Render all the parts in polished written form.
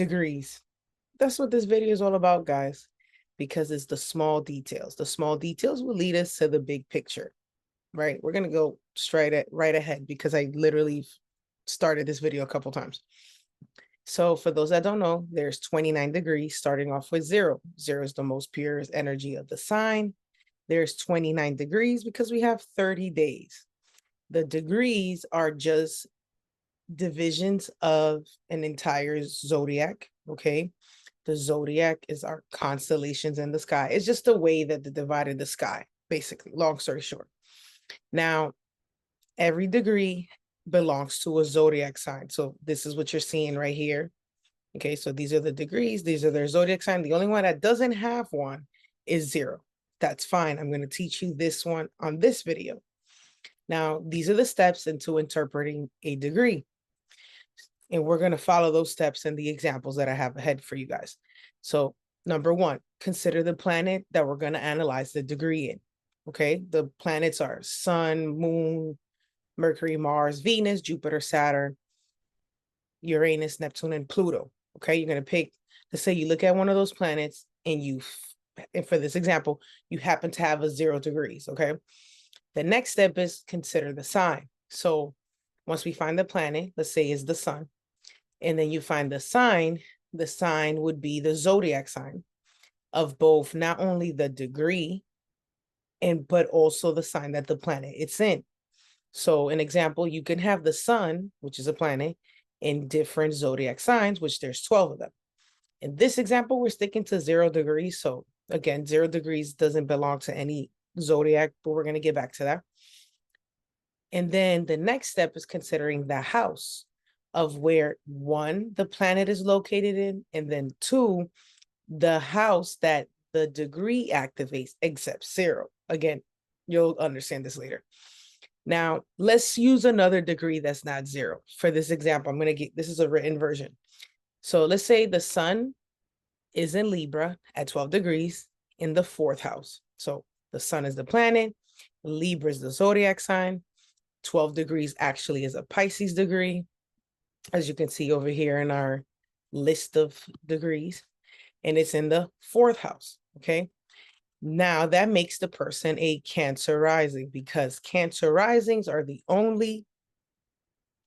degrees. That's what this video is all about, guys, because it's the small details. The small details will lead us to the big picture, right? We're going to go right ahead because I literally started this video a couple times. So for those that don't know, there's 29 degrees starting off with 0. 0 is the most pure energy of the sign. There's 29 degrees because we have 30 days. The degrees are just divisions of an entire zodiac, okay? The zodiac is our constellations in the sky. It's just the way that they divided the sky, basically, long story short. Now, every degree belongs to a zodiac sign. So this is what you're seeing right here. Okay, so these are the degrees. These are their zodiac sign. The only one that doesn't have one is 0. That's fine. I'm going to teach you this one on this video. Now, these are the steps into interpreting a degree. And we're going to follow those steps in the examples that I have ahead for you guys. So number 1, consider the planet that we're going to analyze the degree in. Okay, the planets are Sun, Moon, Mercury, Mars, Venus, Jupiter, Saturn, Uranus, Neptune, and Pluto. Okay, you're going to pick, let's say you look at one of those planets and for this example, you happen to have a 0 degrees. Okay, the next step is consider the sign. So once we find the planet, let's say is the sun, and then you find the sign would be the zodiac sign of both not only the degree but also the sign that the planet it's in. So an example, you can have the sun, which is a planet, in different zodiac signs, which there's 12 of them. In this example, we're sticking to 0 degrees. So again, 0 degrees doesn't belong to any zodiac, but we're going to get back to that. And then the next step is considering the house of where 1, the planet is located in, and then 2, the house that the degree activates except 0. Again, you'll understand this later. Now, let's use another degree that's not 0. For this example, this is a written version. So let's say the sun is in Libra at 12 degrees in the 4th house. So the sun is the planet, Libra is the zodiac sign, 12 degrees actually is a Pisces degree, as you can see over here in our list of degrees, and it's in the 4th house, okay? Now that makes the person a Cancer rising, because Cancer risings are the only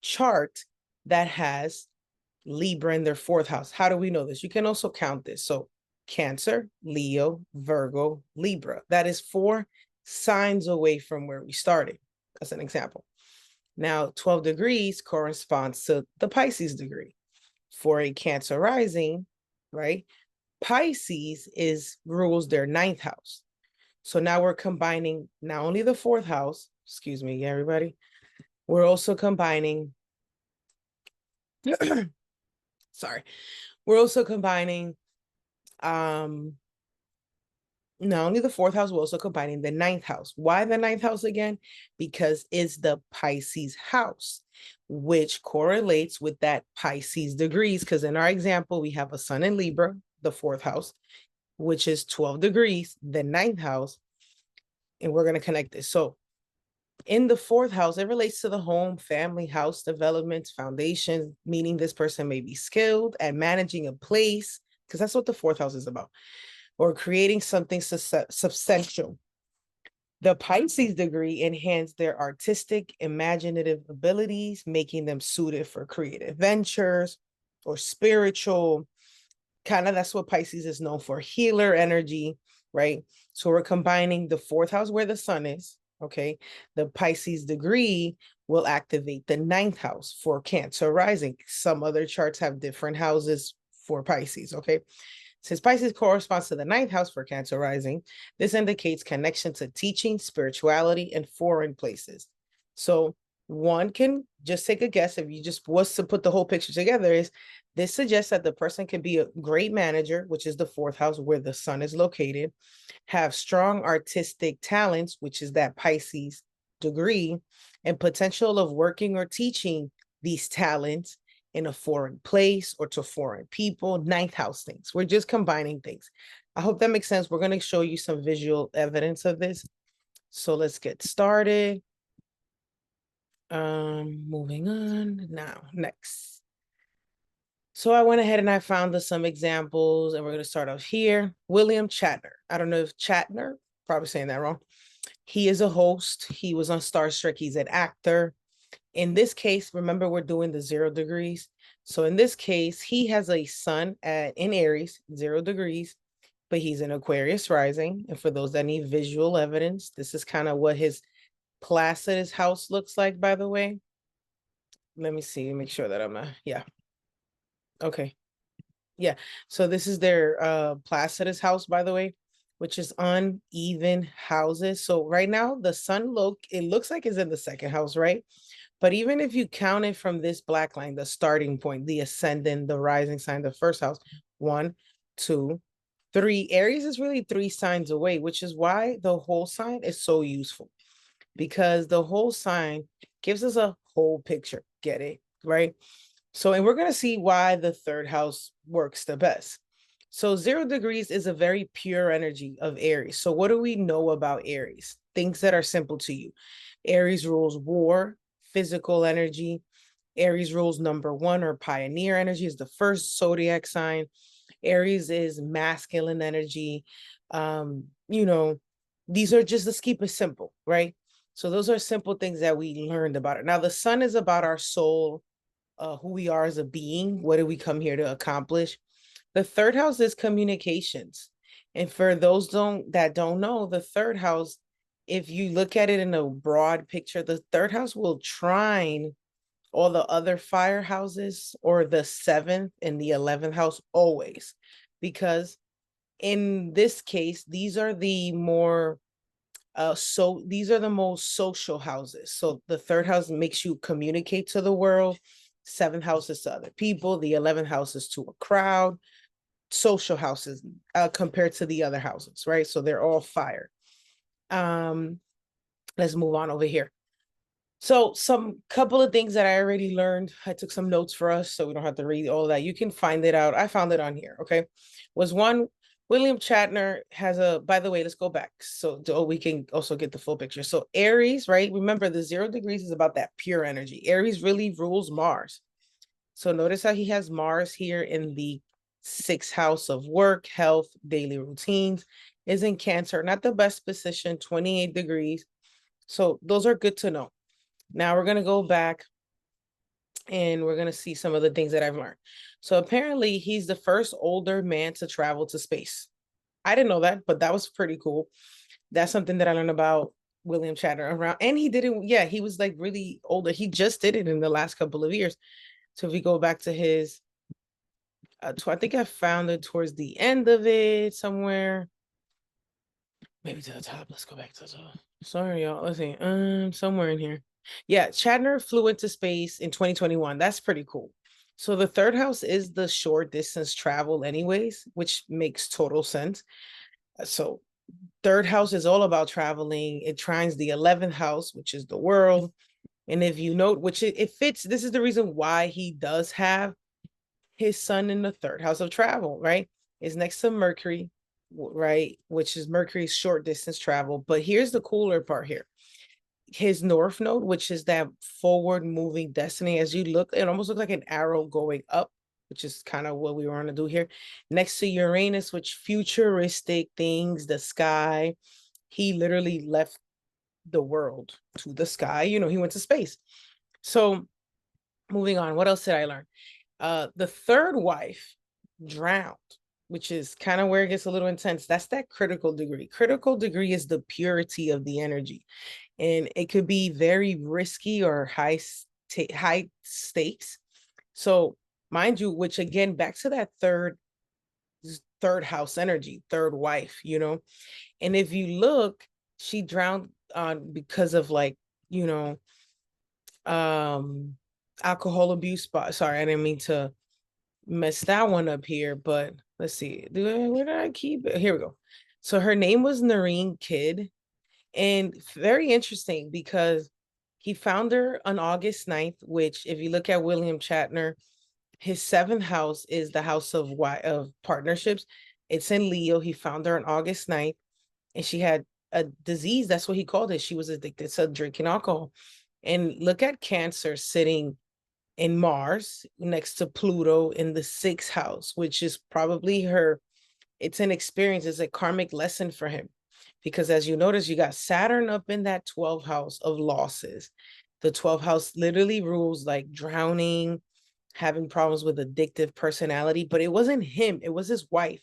chart that has Libra in their 4th house. How do we know this? You can also count this. So Cancer, Leo, Virgo, Libra. That is 4 signs away from where we started, as an example. Now, 12 degrees corresponds to the Pisces degree. For a Cancer rising, right? Pisces rules their 9th house. So now we're combining not only the 4th house, excuse me, everybody, we're also combining, sorry, we're also combining not only the 4th house, we're also combining the 9th house. Why the 9th house again? Because it's the Pisces house, which correlates with that Pisces degrees. Because in our example, we have a sun in Libra, the 4th house, which is 12 degrees, the 9th house, and we're going to connect this. So in the 4th house, it relates to the home, family, house development, foundation, meaning this person may be skilled at managing a place, because that's what the 4th house is about, or creating something substantial. The Pisces degree enhance their artistic, imaginative abilities, making them suited for creative ventures or spiritual. Kind of that's what Pisces is known for, healer energy, right? So we're combining the 4th house where the sun is, okay? The Pisces degree will activate the 9th house for Cancer rising. Some other charts have different houses for Pisces, okay? Since Pisces corresponds to the 9th house for Cancer rising, this indicates connection to teaching, spirituality, and foreign places. So one can just take a guess, if you just was to put the whole picture together, is this suggests that the person can be a great manager, which is the 4th house where the sun is located, have strong artistic talents, which is that Pisces degree, and potential of working or teaching these talents in a foreign place or to foreign people, 9th house things. We're just combining things. I hope that makes sense. We're going to show you some visual evidence of this. So let's get started. Moving on now, next. So I went ahead and I found some examples, and we're going to start off here. William Shatner. I don't know if Shatner, probably saying that wrong. He is a host. He was on Star Trek. He's an actor. In this case, remember, we're doing the 0 degrees. So in this case, he has a sun in Aries, 0 degrees, but he's in Aquarius rising. And for those that need visual evidence, this is kind of what his Placidus house looks like, by the way. Let me see, make sure that I'm not, yeah. Okay. Yeah. So this is their Placidus house, by the way, which is uneven houses. So right now the sun it looks like is in the second house, right? But even if you count it from this black line, the starting point, the ascendant, the rising sign, the first house, 1, 2, 3. Aries is really 3 signs away, which is why the whole sign is so useful, because the whole sign gives us a whole picture. Get it? Right? So, and we're going to see why the third house works the best. So 0 degrees is a very pure energy of Aries. So what do we know about Aries? Things that are simple to you. Aries rules war, physical energy. Aries rules number 1, or pioneer energy, is the first zodiac sign. Aries is masculine energy. You know, these are just, let's keep it simple, right? So those are simple things that we learned about it. Now the sun is about our soul, who we are as a being. What do we come here to accomplish? The third house is communications. And for those that don't know, the third house, if you look at it in a broad picture, the third house will trine all the other fire houses, or the 7th and the 11th house always. Because in this case, these are the more so these are the most social houses. So the third house makes you communicate to the world, 7th house is to other people, the 11th house is to a crowd, social houses compared to the other houses, right? So they're all fire. Let's move on over here. So some couple of things that I already learned. I took some notes for us, so we don't have to read all that. You can find it out. I found it on here. Okay. Was one, William Shatner has a, by the way, let's go back. So we can also get the full picture. So Aries, right? Remember, the 0 degrees is about that pure energy. Aries really rules Mars. So notice how he has Mars here in the 6th house of work, health, daily routines, is in Cancer, not the best position, 28 degrees. So those are good to know. Now we're going to go back and we're going to see some of the things that I've learned. So apparently he's the first older man to travel to space. I didn't know that, but that was pretty cool. That's something that I learned about William Shatner around. And he didn't, yeah, he was like really older. He just did it in the last couple of years. So if we go back to his, I think I found it towards the end of it somewhere. Maybe to the top. Let's go back to the top. Sorry, y'all. Let's see. Somewhere in here. Yeah, Shatner flew into space in 2021. That's pretty cool. So the third house is the short distance travel, anyways, which makes total sense. So third house is all about traveling. It trines the 11th house, which is the world. And if you note, which it fits, this is the reason why he does have his sun in the third house of travel, right? Is next to Mercury, right? Which is Mercury's short distance travel. But here's the cooler part here. His north node, which is that forward moving destiny, as you look, it almost looks like an arrow going up, which is kind of what we want to do here. Next to Uranus, which futuristic things, the sky. He literally left the world to the sky. You know, he went to space. So moving on, what else did I learn? The third wife drowned, which is kind of where it gets a little intense. That's that critical degree. Critical degree is the purity of the energy, and it could be very risky or high stakes. So mind you, which again, back to that third house energy, third wife, you know. And if you look, she drowned because of, like, you know, alcohol abuse. Sorry, I didn't mean to mess that one up here, but let's see. Where did I keep it? Here we go. So her name was Noreen Kidd, and very interesting because he found her on August 9th, which if you look at William Shatner, his 7th house is the house of partnerships. It's in Leo. He found her on August 9th, and she had a disease. That's what he called it. She was addicted to drinking alcohol. And look at Cancer sitting in Mars next to Pluto in the 6th house, which is probably it's an experience, it's a karmic lesson for him. Because as you notice, you got Saturn up in that 12th house of losses. The 12th house literally rules like drowning, having problems with addictive personality, but it wasn't him, it was his wife.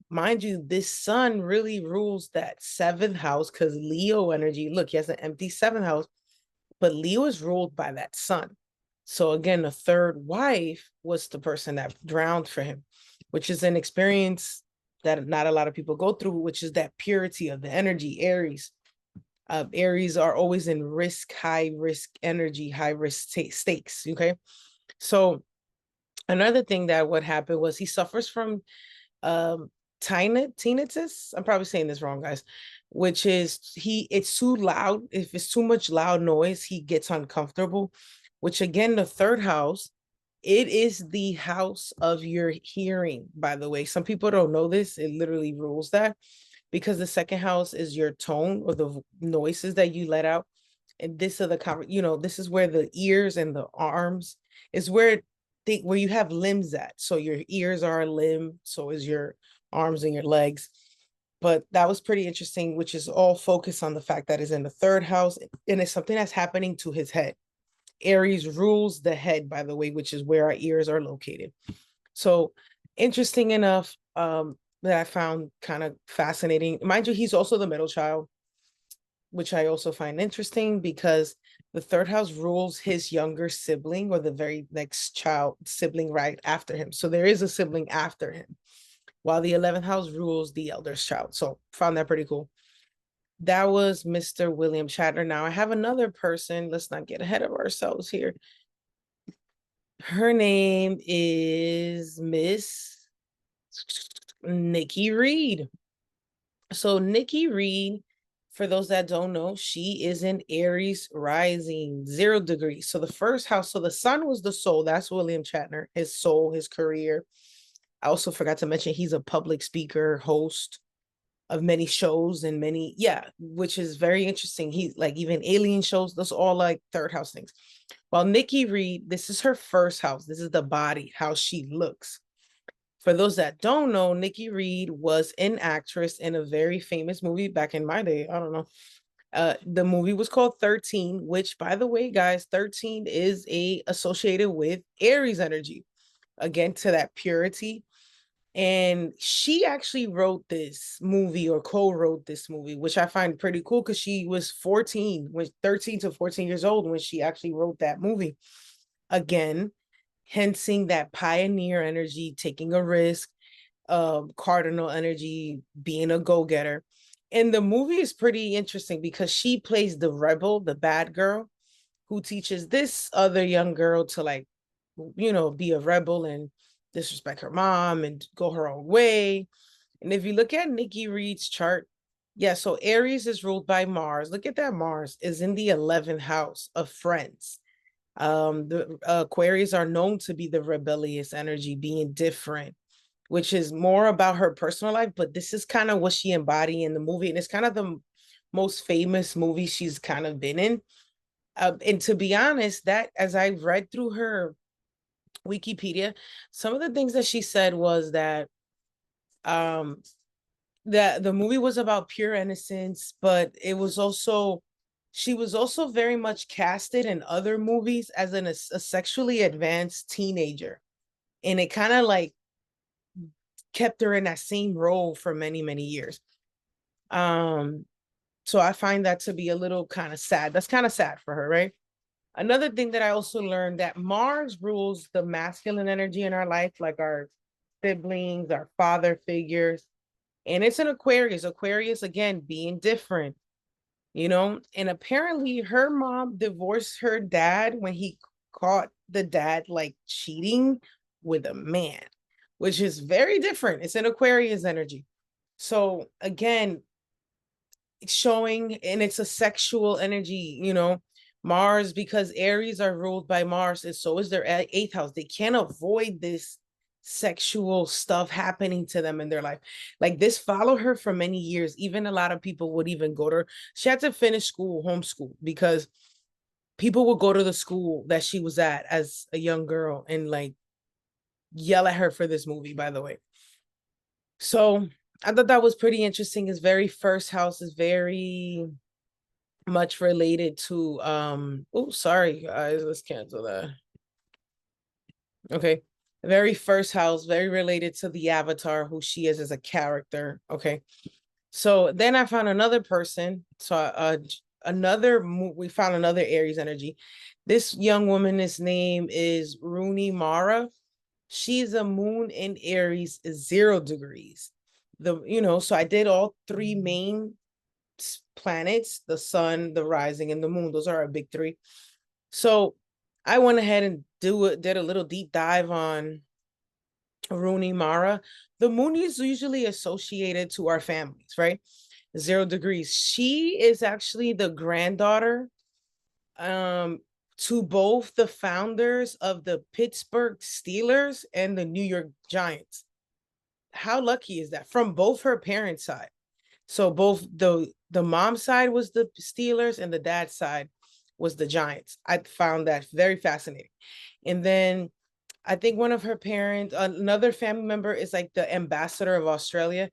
Mind you, this sun really rules that 7th house because Leo energy, look, he has an empty 7th house, but Leo is ruled by that sun. So again, the third wife was the person that drowned for him, which is an experience that not a lot of people go through, which is that purity of the energy, Aries. Aries are always in risk, high risk energy, high risk stakes. Okay. So another thing that what happened was he suffers from um tinnitus. I'm probably saying this wrong, guys, which is it's too loud. If it's too much loud noise, he gets uncomfortable, which again, the 3rd house, it is the house of your hearing, by the way. Some people don't know this. It literally rules that, because the 2nd house is your tone or the noises that you let out. And this is this is where the ears and the arms is where you have limbs at. So your ears are a limb, so is your arms and your legs. But that was pretty interesting, which is all focused on the fact that it's in the 3rd house and it's something that's happening to his head. Aries rules the head, by the way, which is where our ears are located. So interesting enough, that I found kind of fascinating. Mind you, he's also the middle child, which I also find interesting because the 3rd house rules his younger sibling or the very next child sibling right after him. So there is a sibling after him, while the 11th house rules the eldest child. So found that pretty cool. That was Mr. William Shatner. Now I have another person. Let's not get ahead of ourselves here. Her name is Miss Nikki Reed. So Nikki Reed, for those that don't know, she is an Aries rising, 0 degrees. So the 1st house, so the sun was the soul. That's William Shatner, his soul, his career. I also forgot to mention he's a public speaker, host of many shows and many, which is very interesting. He's like even alien shows, those all like 3rd house things. While Nikki Reed, this is her 1st house. This is the body, how she looks. For those that don't know, Nikki Reed was an actress in a very famous movie back in my day. I don't know. The movie was called 13, which, by the way, guys, 13 is associated with Aries energy. Again, to that purity. And she actually wrote this movie or co-wrote this movie, which I find pretty cool because she was 14, was 13 to 14 years old when she actually wrote that movie. Again, hensing that pioneer energy, taking a risk, cardinal energy, being a go-getter. And the movie is pretty interesting because she plays the rebel, the bad girl, who teaches this other young girl to be a rebel and disrespect her mom and go her own way. And if you look at Nikki Reed's chart, so Aries is ruled by Mars. Look at that. Mars is in the 11th house of friends. The Aquarius are known to be the rebellious energy, being different, which is more about her personal life, but this is kind of what she embodied in the movie. And it's kind of the most famous movie she's kind of been in. And to be honest, that as I read through her Wikipedia, some of the things that she said was that that the movie was about pure innocence, but it was also she was also very much casted in other movies as a sexually advanced teenager, and it kind of like kept her in that same role for many many years. So I find that to be a little kind of sad. That's kind of sad for her, right? Another thing that I also learned, that Mars rules the masculine energy in our life, like our siblings, our father figures. And it's an Aquarius. Aquarius, again, being different, and apparently her mom divorced her dad when he caught the dad like cheating with a man, which is very different. It's an Aquarius energy. So again, showing, and it's a sexual energy, Mars, because Aries are ruled by Mars, and so is their 8th house. They can't avoid this sexual stuff happening to them in their life. Like this followed her for many years. Even a lot of people would even go to her. She had to finish school, homeschool, because people would go to the school that she was at as a young girl and like yell at her for this movie, by the way. So I thought that was pretty interesting. His very first house is very much related to oh, sorry guys, let's cancel that. Okay. Very first house, very related to the avatar, who she is as a character. Okay. So then I found another person. So we found another Aries energy. This young woman, his name is Rooney Mara. She's a moon in Aries, 0 degrees. So I did all three main planets, the sun, the rising, and the moon. Those are our big three. So I went ahead and did a little deep dive on Rooney Mara. The moon is usually associated to our families, right? 0 degrees. She is actually the granddaughter to both the founders of the Pittsburgh Steelers and the New York Giants. How lucky is that? From both her parents' side. So both the mom's side was the Steelers and the dad's side was the Giants. I found that very fascinating. And then I think one of her parents, another family member, is like the ambassador of Australia.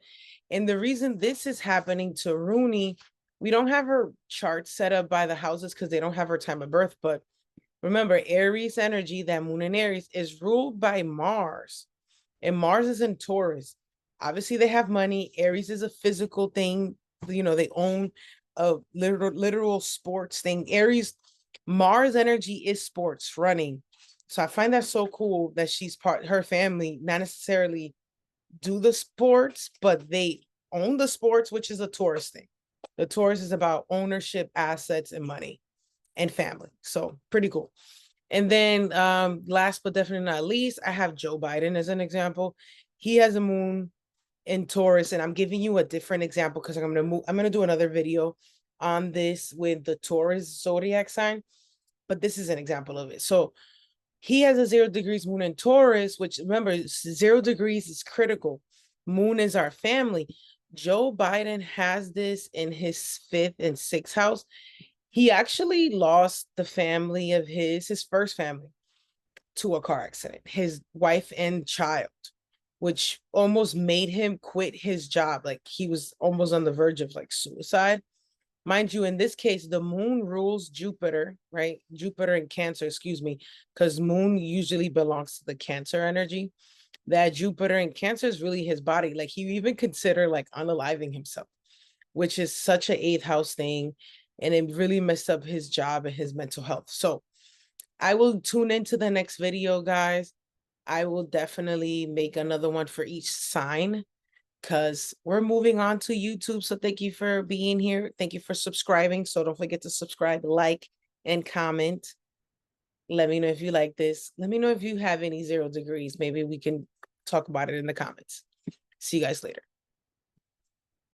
And the reason this is happening to Rooney, we don't have her chart set up by the houses because they don't have her time of birth. But remember, Aries energy, that moon in Aries, is ruled by Mars. And Mars is in Taurus. Obviously, they have money. Aries is a physical thing. They own a literal sports thing. Aries, Mars energy is sports, running. So I find that so cool that her family, not necessarily do the sports, but they own the sports, which is a Taurus thing. The Taurus is about ownership, assets, and money and family. So pretty cool. And then last but definitely not least, I have Joe Biden as an example. He has a moon in Taurus, and I'm giving you a different example because I'm gonna do another video on this with the Taurus zodiac sign, but this is an example of it. So he has a 0 degrees moon in Taurus, which remember, 0 degrees is critical. Moon is our family. Joe Biden has this in his 5th and 6th house. He actually lost the family of his first family to a car accident, his wife and child, which almost made him quit his job. Like he was almost on the verge of like suicide. Mind you, in this case, the moon rules Jupiter, right? Jupiter and Cancer, excuse me, because moon usually belongs to the Cancer energy. That Jupiter and Cancer is really his body. Like he even considered like unaliving himself, which is such an 8th house thing. And it really messed up his job and his mental health. So I will tune into the next video, guys. I will definitely make another one for each sign because we're moving on to YouTube. So thank you for being here. Thank you for subscribing. So don't forget to subscribe, like, and comment. Let me know if you like this. Let me know if you have any 0 degrees. Maybe we can talk about it in the comments. See you guys later.